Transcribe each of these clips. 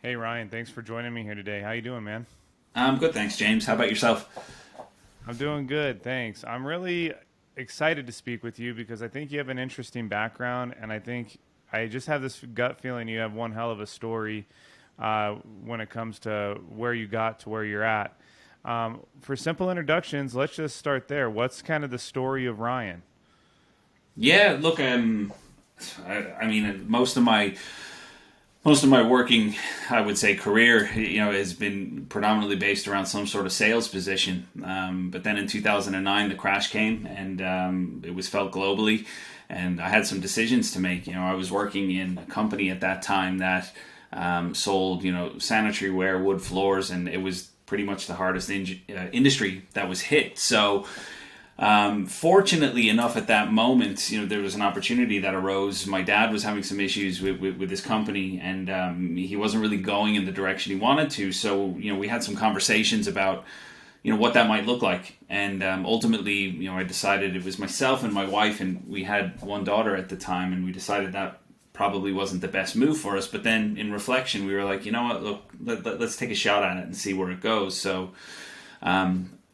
Hey Ryan, thanks for joining me here today. How you doing, man? I'm good, thanks, James. How about yourself? I'm doing good, thanks. I'm really excited to speak with you because I think you have an interesting background, and I think I just have this gut feeling you have one hell of a story when it comes to where you got to where you're at. For simple introductions, let's just start there. What's kind of the story of Ryan? Yeah, look, I mean, most of my working, I would say, career, has been predominantly based around some sort of sales position. But then in 2009, the crash came, and it was felt globally, and I had some decisions to make. I was working in a company at that time that sold, sanitary ware, wood floors, and it was pretty much the hardest industry that was hit. So fortunately enough, at that moment, there was an opportunity that arose. My dad was having some issues with his company, and he wasn't really going in the direction he wanted to. So, we had some conversations about, what that might look like. And ultimately, I decided it was myself and my wife, and we had one daughter at the time, and we decided that probably wasn't the best move for us. But then in reflection, we were like, you know what, look, let's take a shot at it and see where it goes. So,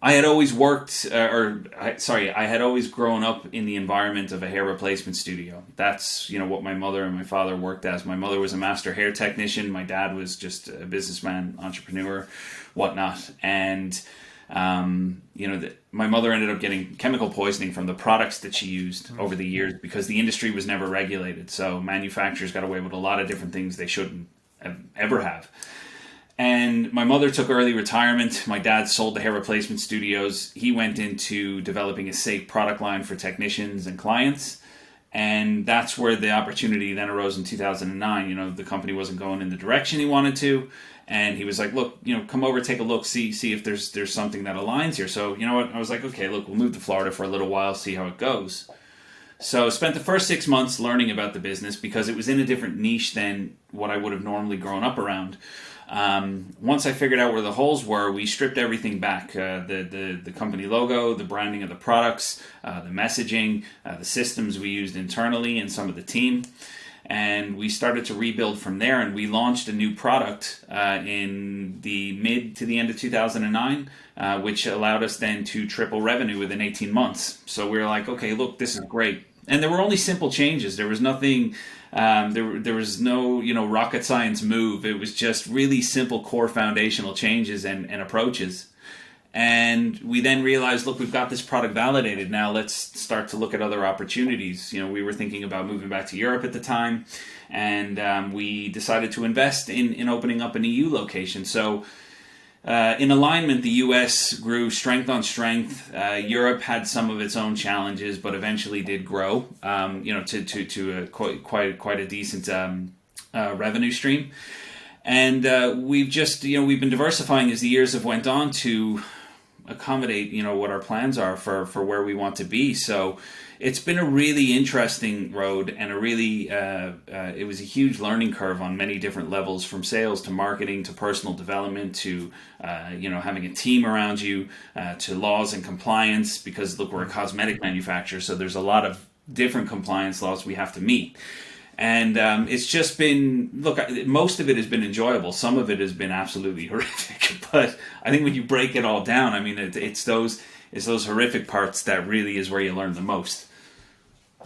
I had always I had always grown up in the environment of a hair replacement studio. That's, what my mother and my father worked as. My mother was a master hair technician. My dad was just a businessman, entrepreneur, whatnot. And, my mother ended up getting chemical poisoning from the products that she used over the years because the industry was never regulated. So manufacturers got away with a lot of different things they shouldn't ever have. And my mother took early retirement. My dad sold the hair replacement studios. He went into developing a safe product line for technicians and clients. And that's where the opportunity then arose in 2009. The company wasn't going in the direction he wanted to. And he was like, look, come over, take a look, see if there's something that aligns here. So, you know what? I was like, okay, look, we'll move to Florida for a little while, see how it goes. So spent the first 6 months learning about the business because it was in a different niche than what I would have normally grown up around. Once I figured out where the holes were, we stripped everything back. The company logo, the branding of the products, the messaging, the systems we used internally, and some of the team. And we started to rebuild from there, and we launched a new product in the mid to the end of 2009, which allowed us then to triple revenue within 18 months. So we were like, okay, look, this is great. And there were only simple changes. There was nothing. There was no rocket science move. It was just really simple core foundational changes and approaches. And we then realized, look, we've got this product validated. Now let's start to look at other opportunities. We were thinking about moving back to Europe at the time, and we decided to invest in opening up an EU location. So in alignment, the US grew strength on strength. Europe had some of its own challenges, but eventually did grow, to a quite a decent revenue stream. And we've been diversifying as the years have went on to accommodate what our plans are for where we want to be. So it's been a really interesting road, and it was a huge learning curve on many different levels, from sales to marketing to personal development to having a team around you, to laws and compliance, because look, we're a cosmetic manufacturer, so there's a lot of different compliance laws we have to meet. And it's just been, look, most of it has been enjoyable. Some of it has been absolutely horrific. But I think when you break it all down, I mean, it's those horrific parts that really is where you learn the most.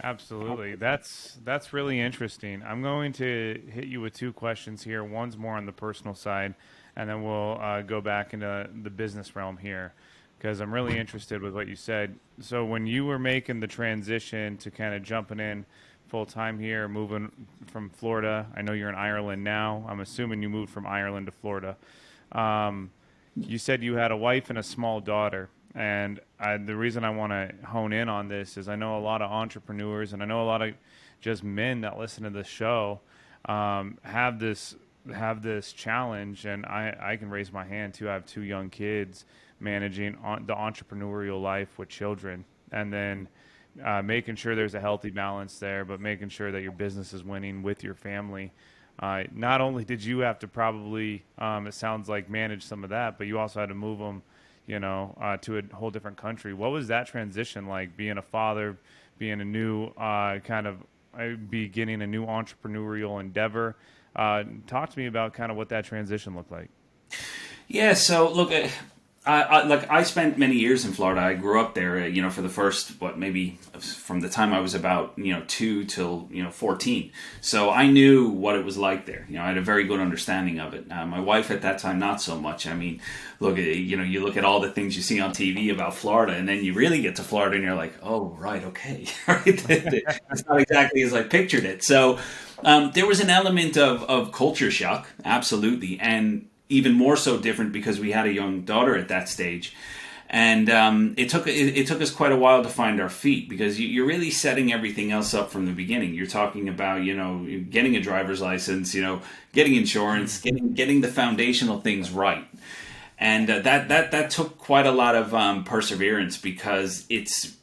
Absolutely. That's really interesting. I'm going to hit you with two questions here. One's more on the personal side, and then we'll go back into the business realm here because I'm really interested with what you said. So when you were making the transition to kind of jumping in full time here, moving from Florida, I know you're in Ireland now. I'm assuming you moved from Ireland to Florida. Um, you said you had a wife and a small daughter. And the reason I want to hone in on this is I know a lot of entrepreneurs and I know a lot of just men that listen to this show have this challenge, and I can raise my hand too. I have two young kids managing the entrepreneurial life with children, and then making sure there's a healthy balance there, but making sure that your business is winning with your family. Not only did you have to probably, it sounds like, manage some of that, but you also had to move them, to a whole different country. What was that transition like, being a father, being a new beginning a new entrepreneurial endeavor? Talk to me about kind of what that transition looked like. Yeah, so look, I spent many years in Florida. I grew up there, for the first, maybe from the time I was about, 2 till, 14. So I knew what it was like there. I had a very good understanding of it. My wife at that time, not so much. I mean, look, you look at all the things you see on TV about Florida, and then you really get to Florida and you're like, oh, right, okay. It's not exactly as I pictured it. So there was an element of culture shock, absolutely. And even more so different because we had a young daughter at that stage, and it took us quite a while to find our feet because you're really setting everything else up from the beginning. You're talking about getting a driver's license, getting insurance, getting the foundational things right, and that took quite a lot of perseverance because it's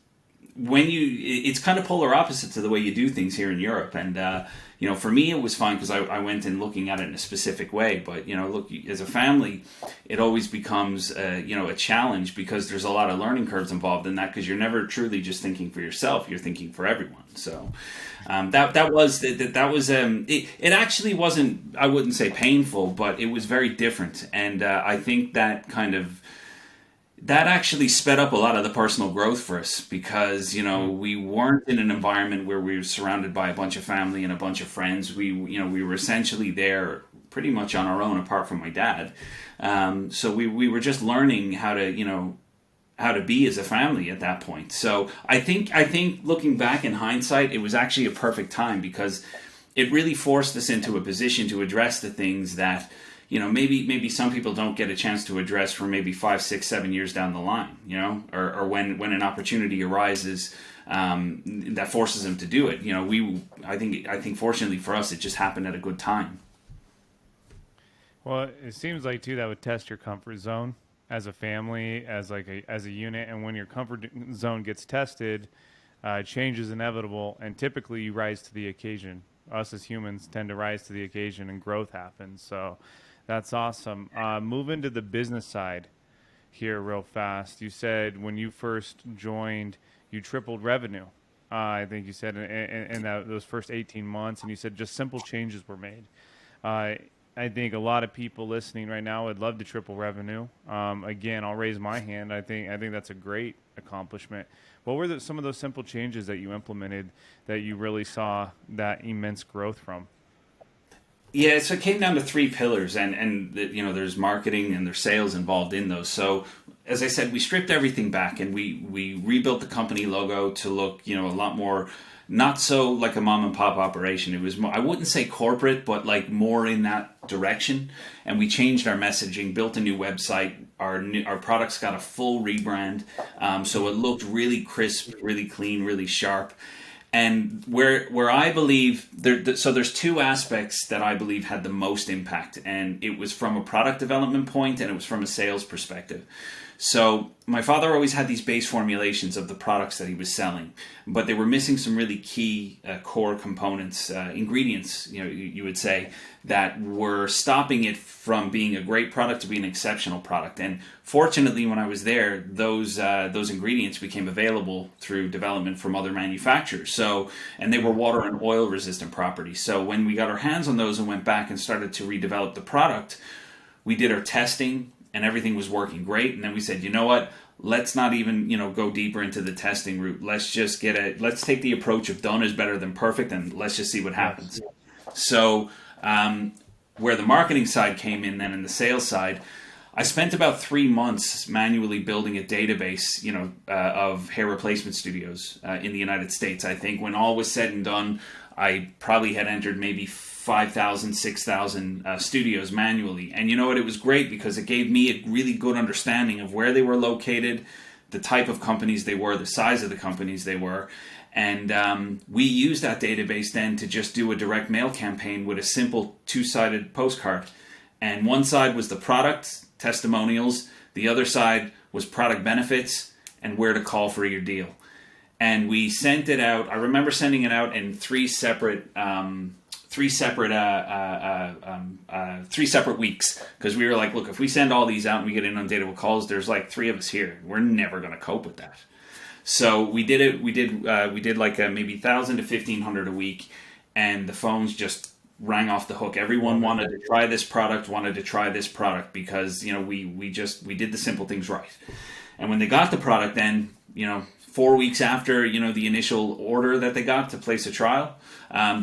kind of polar opposite to the way you do things here in Europe. And for me it was fine because I went in looking at it in a specific way, but look, as a family it always becomes a challenge because there's a lot of learning curves involved in that, because you're never truly just thinking for yourself, you're thinking for everyone. So it actually wasn't, I wouldn't say painful, but it was very different. And I think that actually sped up a lot of the personal growth for us because we weren't in an environment where we were surrounded by a bunch of family and a bunch of friends. We were essentially there pretty much on our own, apart from my dad. So we were just learning how to be as a family at that point. So I think looking back in hindsight, it was actually a perfect time because it really forced us into a position to address the things that maybe some people don't get a chance to address for maybe 5, 6, 7 years down the line, or when an opportunity arises that forces them to do it. I think fortunately for us, it just happened at a good time. Well, it seems like too that would test your comfort zone as a family, as a unit, and when your comfort zone gets tested, change is inevitable, and typically you rise to the occasion. Us as humans tend to rise to the occasion, and growth happens. So that's awesome. Moving to the business side here real fast. You said when you first joined, you tripled revenue. I think you said in those first 18 months, and you said just simple changes were made. I think a lot of people listening right now would love to triple revenue. Again, I'll raise my hand. I think that's a great accomplishment. What were some of those simple changes that you implemented that you really saw that immense growth from? Yeah, so it came down to 3 pillars, and there's marketing and there's sales involved in those. So as I said, we stripped everything back and we rebuilt the company logo to look a lot more, not so like a mom and pop operation. It was more, I wouldn't say corporate, but like more in that direction. And we changed our messaging, built a new website. Our products got a full rebrand, so it looked really crisp, really clean, really sharp. And where I believe so there's 2 aspects that I believe had the most impact, and it was from a product development point and it was from a sales perspective. So my father always had these base formulations of the products that he was selling, but they were missing some really key core components, ingredients, you would say, that were stopping it from being a great product to be an exceptional product. And fortunately, when I was there, those ingredients became available through development from other manufacturers. So, and they were water and oil resistant properties. So when we got our hands on those and went back and started to redevelop the product, we did our testing and everything was working great. And then we said, you know what? Let's not even, go deeper into the testing route. Let's just let's take the approach of done is better than perfect, and let's just see what happens. So, where the marketing side came in then and the sales side, I spent about 3 months manually building a database, of hair replacement studios in the United States. I think when all was said and done, I probably had entered maybe 5,000, 6,000 studios manually. And you know what? It was great because it gave me a really good understanding of where they were located, the type of companies they were, the size of the companies they were. And we used that database then to just do a direct mail campaign with a simple 2-sided postcard. And one side was the product, testimonials. The other side was product benefits and where to call for your deal. And we sent it out. I remember sending it out in 3 separate weeks, because we were like, look, if we send all these out and we get inundated with calls, there's like 3 of us here. We're never going to cope with that. So we did it. We did like maybe 1,000 to 1,500 a week, and the phones just rang off the hook. Everyone wanted to try this product, because, we did the simple things right. And when they got the product, then, 4 weeks after, the initial order that they got to place a trial,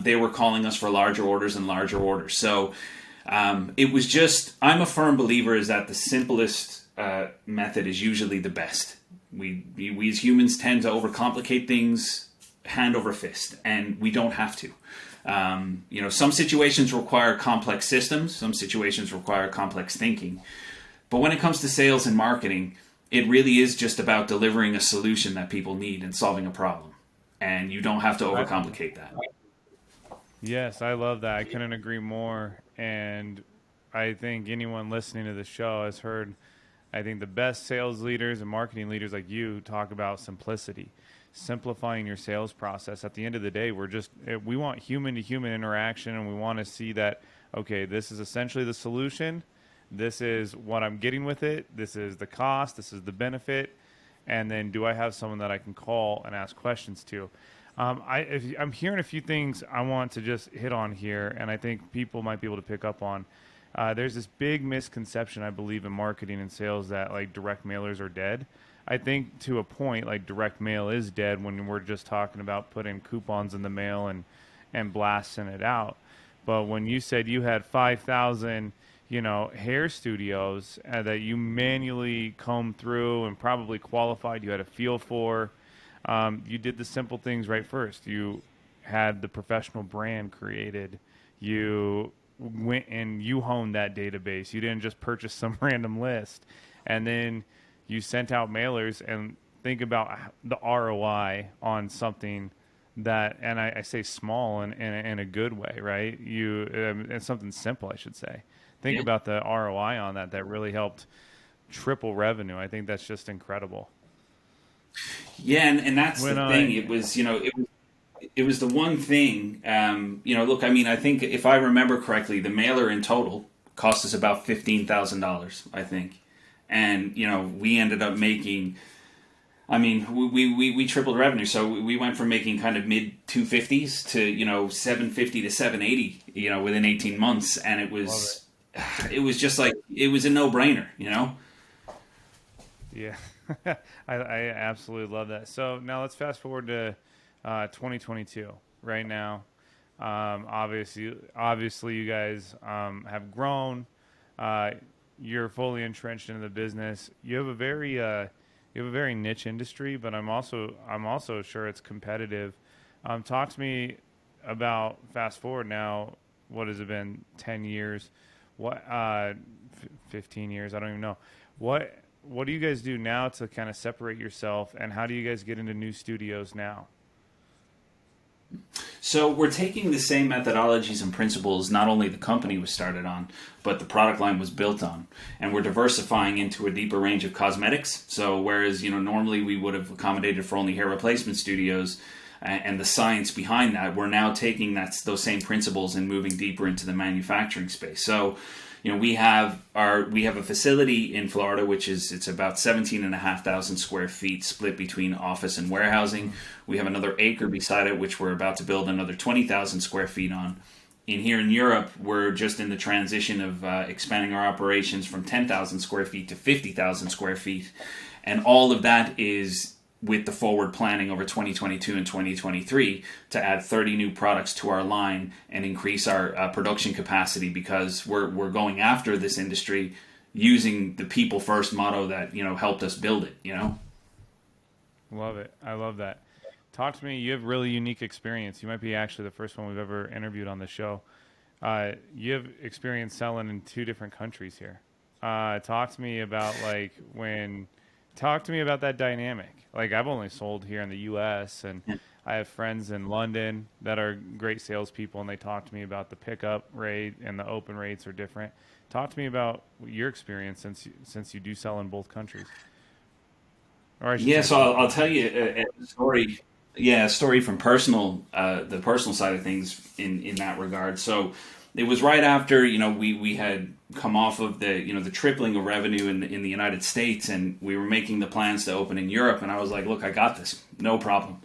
they were calling us for larger orders and larger orders. So it was just, I'm a firm believer is that the simplest method is usually the best. We as humans tend to overcomplicate things hand over fist, and we don't have to. Some situations require complex systems, some situations require complex thinking. But when it comes to sales and marketing, it really is just about delivering a solution that people need and solving a problem. And you don't have to overcomplicate that. Yes, I love that. I couldn't agree more. And I think anyone listening to the show has heard, I think the best sales leaders and marketing leaders like you talk about simplicity, simplifying your sales process. At the end of the day, we want human to human interaction, and we want to see that, okay, this is essentially the solution. This is what I'm getting with it. This is the cost. This is the benefit. And then do I have someone that I can call and ask questions to? I'm hearing a few things I want to just hit on here, and I think people might be able to pick up on. There's this big misconception, I believe, in marketing and sales that like direct mailers are dead. I think to a point, like direct mail is dead when we're just talking about putting coupons in the mail and blasting it out. But when you said you had 5,000, hair studios that you manually combed through and probably qualified, you had a feel for, you did the simple things right first. You had the professional brand created. You went and you honed that database. You didn't just purchase some random list. And then you sent out mailers, and think about the ROI on something that, and I say small in a good way, right? It's something simple, I should say. Think about the ROI on that really helped triple revenue. I think that's just incredible. Yeah, and that's the thing. It was, it was the one thing. Look, I think if I remember correctly, the mailer in total cost us about $15,000, I think, and we ended up making. We tripled revenue, so we went from making kind of mid 250s to 750 to 780, within 18 months, and it was just like it was a no brainer, Yeah, I absolutely love that. So now let's fast forward to 2022. Right now, obviously, you guys have grown. You're fully entrenched into the business. You have a very niche industry, but I'm also sure it's competitive. Talk to me about fast forward now. What has it been? 10 years? 15 years? I don't even know. What do you guys do now to kind of separate yourself, and how do you guys get into new studios now? So we're taking the same methodologies and principles not only the company was started on, but the product line was built on. And we're diversifying into a deeper range of cosmetics. So whereas, normally we would have accommodated for only hair replacement studios and the science behind that, we're now taking those same principles and moving deeper into the manufacturing space. So we have a facility in Florida, it's about 17,500 square feet split between office and warehousing. We have another acre beside it, which we're about to build another 20,000 square feet on. Here in Europe, we're just in the transition of expanding our operations from 10,000 square feet to 50,000 square feet. And all of that is with the forward planning over 2022 and 2023 to add 30 new products to our line and increase our production capacity, because we're going after this industry using the people first motto that helped us build it. Love it. I love that. Talk to me. You have really unique experience. You might be actually the first one we've ever interviewed on the show. You have experience selling in 2 different countries here. Talk to me about that dynamic. Like, I've only sold here in the U.S., and I have friends in London that are great salespeople, and they talk to me about the pickup rate and the open rates are different. Talk to me about your experience since you do sell in both countries. So I'll tell you a story. Yeah, a story from the personal side of things in that regard. So it was right after we had come off of the tripling of revenue in the United States, and we were making the plans to open in Europe. And I was like, look, I got this, no problem.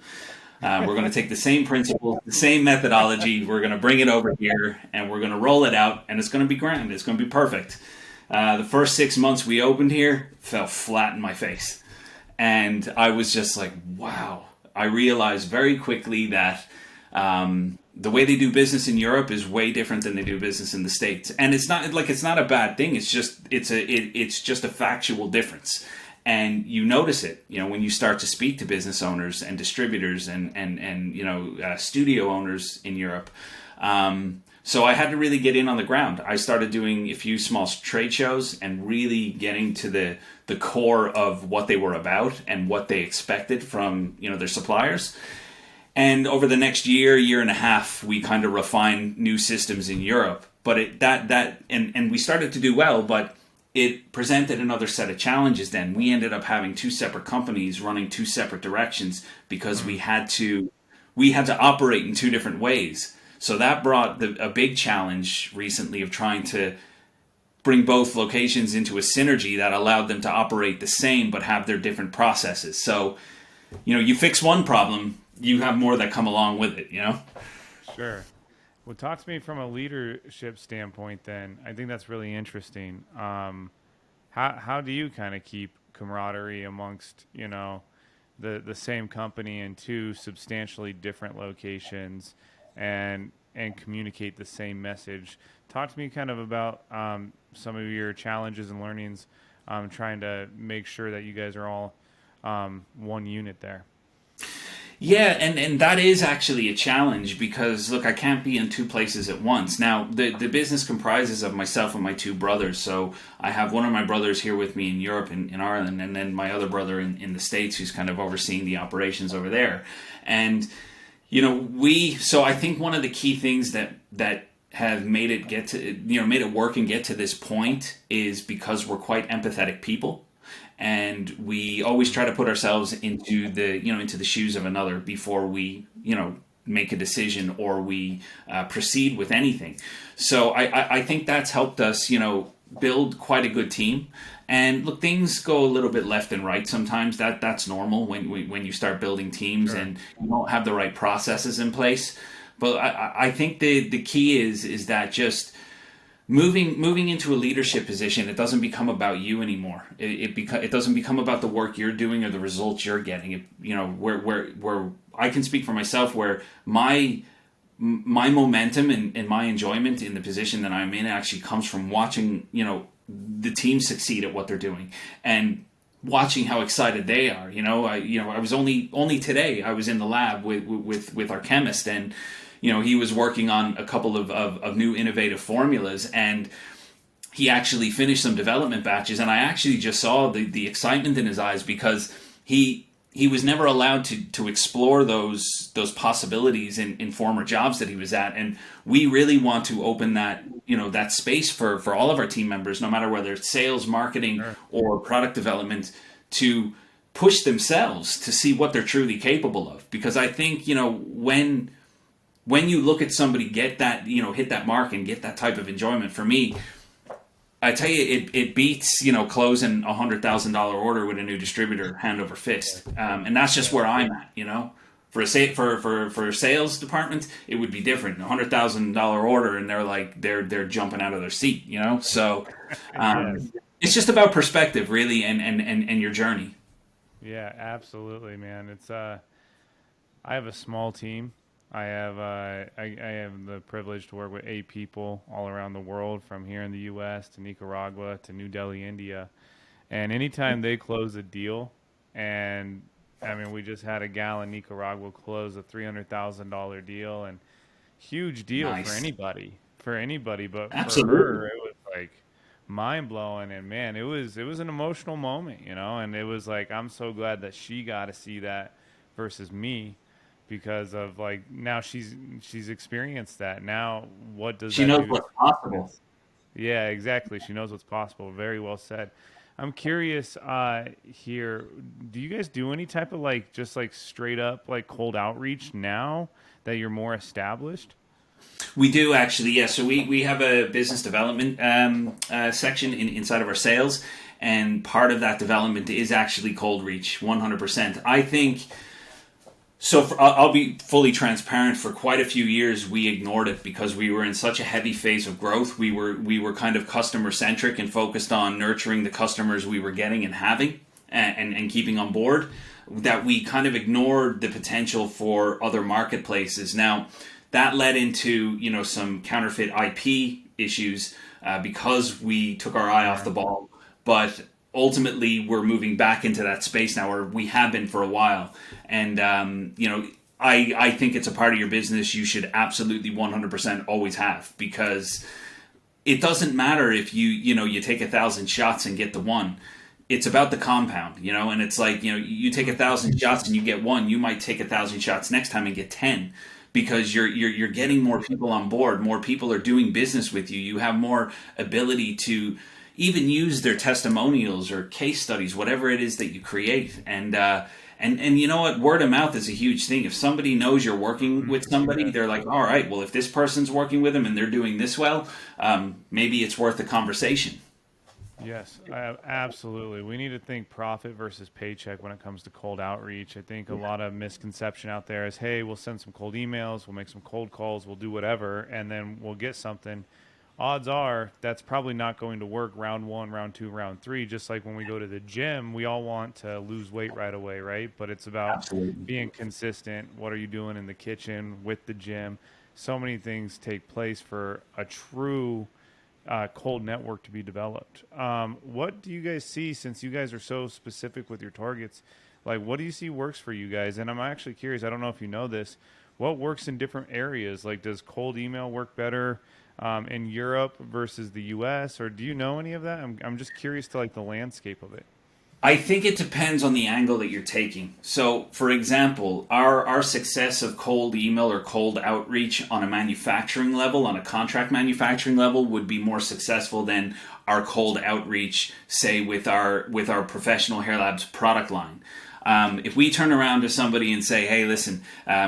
We're going to take the same principles, the same methodology. We're going to bring it over here, and we're going to roll it out, and it's going to be grand. It's going to be perfect. The first 6 months we opened here fell flat in my face. And I was just like, wow. I realized very quickly that the way they do business in Europe is way different than they do business in the States. And it's not a bad thing. It's just a factual difference. And you notice it, when you start to speak to business owners and distributors and studio owners in Europe. So I had to really get in on the ground. I started doing a few small trade shows and really getting to the core of what they were about and what they expected from their suppliers. And over the next year and a half, we kind of refined new systems in Europe. But and we started to do well, but it presented another set of challenges then. We ended up having two separate companies running two separate directions because we had to operate in two different ways. So that brought a big challenge recently of trying to bring both locations into a synergy that allowed them to operate the same but have their different processes. So, you fix one problem, you have more that come along with it, Sure. Well, talk to me from a leadership standpoint then. I think that's really interesting. How do you kind of keep camaraderie amongst, the same company in two substantially different locations and communicate the same message? Talk to me kind of about some of your challenges and learnings trying to make sure that you guys are all one unit there. Yeah, and that is actually a challenge because, look, I can't be in two places at once. Now, the business comprises of myself and my two brothers. So I have one of my brothers here with me in Europe, in Ireland, and then my other brother in the States who's kind of overseeing the operations over there. And, so I think one of the key things that have made it work and get to this point is because we're quite empathetic people. And we always try to put ourselves into the shoes of another before we, make a decision or we proceed with anything. So I think that's helped us, build quite a good team. And look, things go a little bit left and right sometimes. That's normal when you start building teams Sure. and you don't have the right processes in place. But I think the key is that just moving into a leadership position, it doesn't become about you anymore. It doesn't become about the work you're doing or the results you're getting. Where I can speak for myself, where my momentum and my enjoyment in the position that I'm in actually comes from watching the team succeed at what they're doing and watching how excited they are. I was only today I was in the lab with our chemist, and he was working on a couple of new innovative formulas, and he actually finished some development batches, and I actually just saw the excitement in his eyes because he was never allowed to explore those possibilities in former jobs that he was at, and we really want to open that that space for all of our team members, no matter whether it's sales, marketing, Sure. or product development, to push themselves to see what they're truly capable of. Because I think when you look at somebody get that, hit that mark and get that type of enjoyment, for me, I tell you, it beats, closing a $100,000 order with a new distributor hand over fist. And that's just where I'm at, For a sales department, it would be different. $100,000 order, and they're jumping out of their seat, So Yes. it's just about perspective, really, and your journey. Yeah, absolutely, man. It's I have a small team. I have the privilege to work with 8 people all around the world, from here in the U.S. to Nicaragua to New Delhi, India. And anytime they close a deal, and I mean, we just had a gal in Nicaragua close a $300,000 deal, and huge deal Nice. for anybody, but for Absolutely. her, it was like mind blowing. And man, it was an emotional moment, and it was like, I'm so glad that she got to see that versus me, because of now she's experienced that. Now what does She that knows do to what's possible. business? Yeah, exactly. She knows what's possible. Very well said. I'm curious here, do you guys do any type of just straight up cold outreach now that you're more established? We do actually, yeah. So we have a business development section inside of our sales, and part of that development is actually cold reach, 100%. I think So I'll be fully transparent. For quite a few years, we ignored it because we were in such a heavy phase of growth. We were kind of customer centric and focused on nurturing the customers we were getting and having and keeping on board, that we kind of ignored the potential for other marketplaces. Now, that led into some counterfeit IP issues because we took our eye off the ball. But ultimately, we're moving back into that space now, or we have been for a while. And I think it's a part of your business you should absolutely 100% always have, because it doesn't matter if you take 1,000 shots and get the one. It's about the compound, and it's like, you take 1,000 shots and you get one, you might take 1,000 shots next time and get 10, because you're getting more people on board, more people are doing business with you. You have more ability to even use their testimonials or case studies, whatever it is that you create. And you know what? Word of mouth is a huge thing. If somebody knows you're working with somebody, they're like, all right, well, if this person's working with them and they're doing this well, maybe it's worth a conversation. Yes, absolutely. We need to think profit versus paycheck when it comes to cold outreach. I think a lot of misconception out there is, hey, we'll send some cold emails, we'll make some cold calls, we'll do whatever, and then we'll get something. Odds are that's probably not going to work round one, round two, round three. Just like when we go to the gym, we all want to lose weight right away, right? But it's about Absolutely. being consistent. What are you doing in the kitchen, with the gym? So many things take place for a true cold network to be developed. What do you guys see, since you guys are so specific with your targets? Like, what do you see works for you guys? And I'm actually curious, I don't know if you know this, what works in different areas? Like, does cold email work better in Europe versus the US, or do you know any of that? I'm just curious to like the landscape of it. I think it depends on the angle that you're taking. So, for example, our success of cold email or cold outreach on a manufacturing level, on a contract manufacturing level, would be more successful than our cold outreach, say, with our Professional Hair Labs product line. If we turn around to somebody and say, "Hey, listen,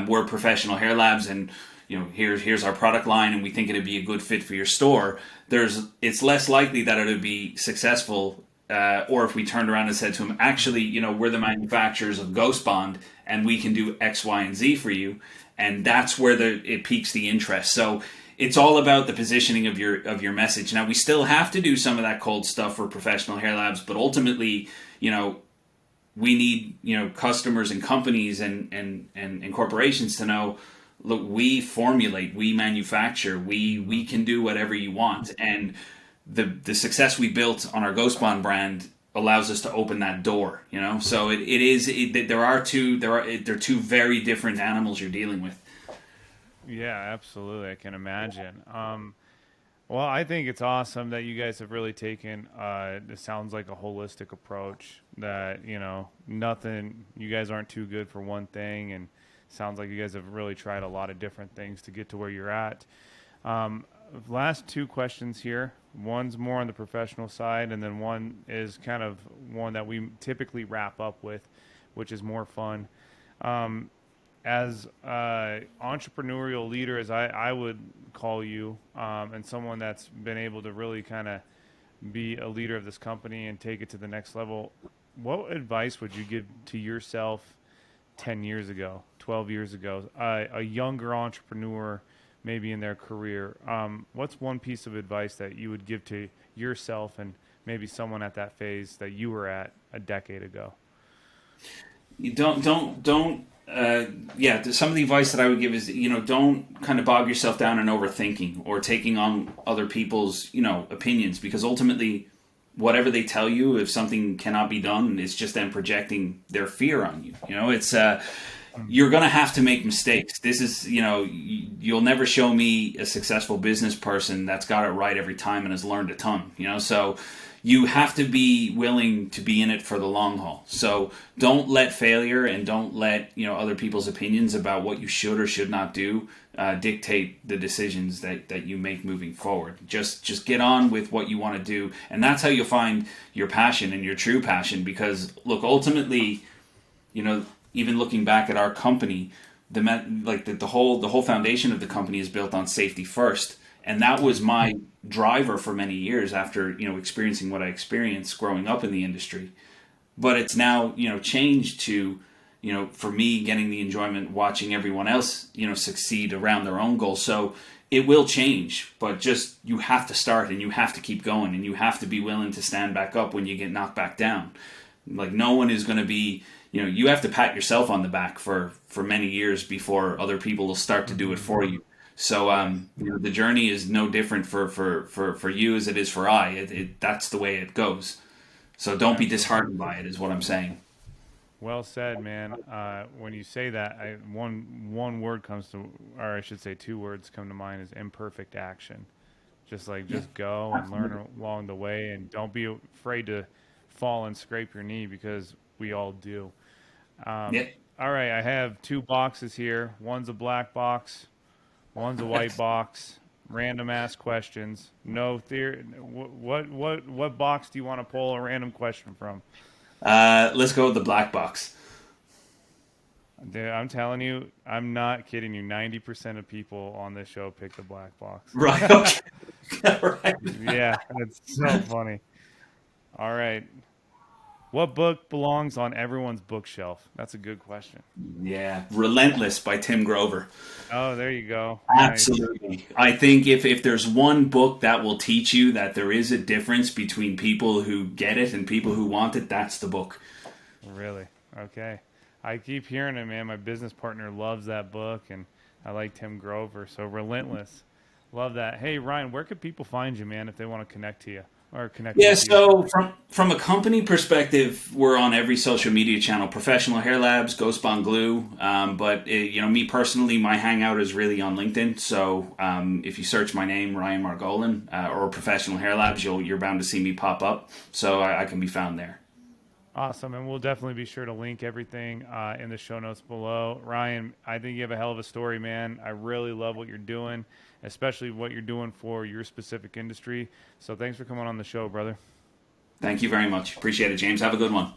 we're Professional Hair Labs, and here's our product line, and we think it'd be a good fit for your store," it's less likely that it would be successful. Or if we turned around and said to him, actually, we're the manufacturers of Ghost Bond, and we can do X, Y, and Z for you, and that's where it piques the interest. So it's all about the positioning of your message. Now, we still have to do some of that cold stuff for Professional Hair Labs, but ultimately, we need customers and companies and corporations to know, look, we formulate, we manufacture, we can do whatever you want. And the success we built on our Ghost Bond brand allows us to open that door, So they're two very different animals you're dealing with. Yeah, absolutely. I can imagine. Well, I think it's awesome that you guys have really taken, it sounds like a holistic approach, that, nothing, you guys aren't too good for one thing, and sounds like you guys have really tried a lot of different things to get to where you're at. Last two questions here. One's more on the professional side, and then one is kind of one that we typically wrap up with, which is more fun. As entrepreneurial leader, as I would call you, and someone that's been able to really kind of be a leader of this company and take it to the next level, what advice would you give to yourself 10 years ago, 12 years ago, a younger entrepreneur, maybe in their career? What's one piece of advice that you would give to yourself and maybe someone at that phase that you were at a decade ago? You don't. Some of the advice that I would give is, don't kind of bog yourself down in overthinking or taking on other people's, opinions, because ultimately, whatever they tell you, if something cannot be done, it's just them projecting their fear on you. It's you're going to have to make mistakes. This is, you'll never show me a successful business person that's got it right every time and has learned a ton, so you have to be willing to be in it for the long haul. So don't let failure and don't let, other people's opinions about what you should or should not do dictate the decisions that you make moving forward. Just get on with what you want to do. And that's how you'll find your passion and your true passion. Because look, ultimately, even looking back at our company, the whole foundation of the company is built on safety first, and that was my driver for many years after experiencing what I experienced growing up in the industry. But it's now changed to for me, getting the enjoyment watching everyone else, succeed around their own goals. So it will change, but just you have to start and you have to keep going and you have to be willing to stand back up when you get knocked back down. Like no one is going to be, you have to pat yourself on the back for many years before other people will start to do it for you. So the journey is no different for you as it is for I. That's the way it goes. So don't be disheartened by it, is what I'm saying. Well said, man. When you say that, one word comes to, or I should say, two words come to mind is imperfect action. Just go and learn along the way, and don't be afraid to fall and scrape your knee because we all do. Yeah. All right, I have two boxes here. One's a black box, one's a white box. Random ass questions. No theory. What box do you want to pull a random question from? Let's go with the black box. Dude, I'm telling you, I'm not kidding you. 90% of people on this show pick the black box. Right. Okay. Right. Yeah, it's so funny. All right. What book belongs on everyone's bookshelf? That's a good question. Yeah. Relentless by Tim Grover. Oh, there you go. Nice. Absolutely. I think if there's one book that will teach you that there is a difference between people who get it and people who want it, that's the book. Really? Okay. I keep hearing it, man. My business partner loves that book, and I like Tim Grover. So Relentless. Love that. Hey, Ryan, where could people find you, man, if they want to connect to you or connect Yeah, with you? so from a company perspective, we're on every social media channel: Professional Hair Labs, Ghost Bond Glue. But me personally, my hangout is really on LinkedIn. So if you search my name, Ryan Margolin, or Professional Hair Labs, you're bound to see me pop up. So I can be found there. Awesome, and we'll definitely be sure to link everything in the show notes below. Ryan, I think you have a hell of a story, man. I really love what you're doing, especially what you're doing for your specific industry. So thanks for coming on the show, brother. Thank you very much. Appreciate it, James. Have a good one.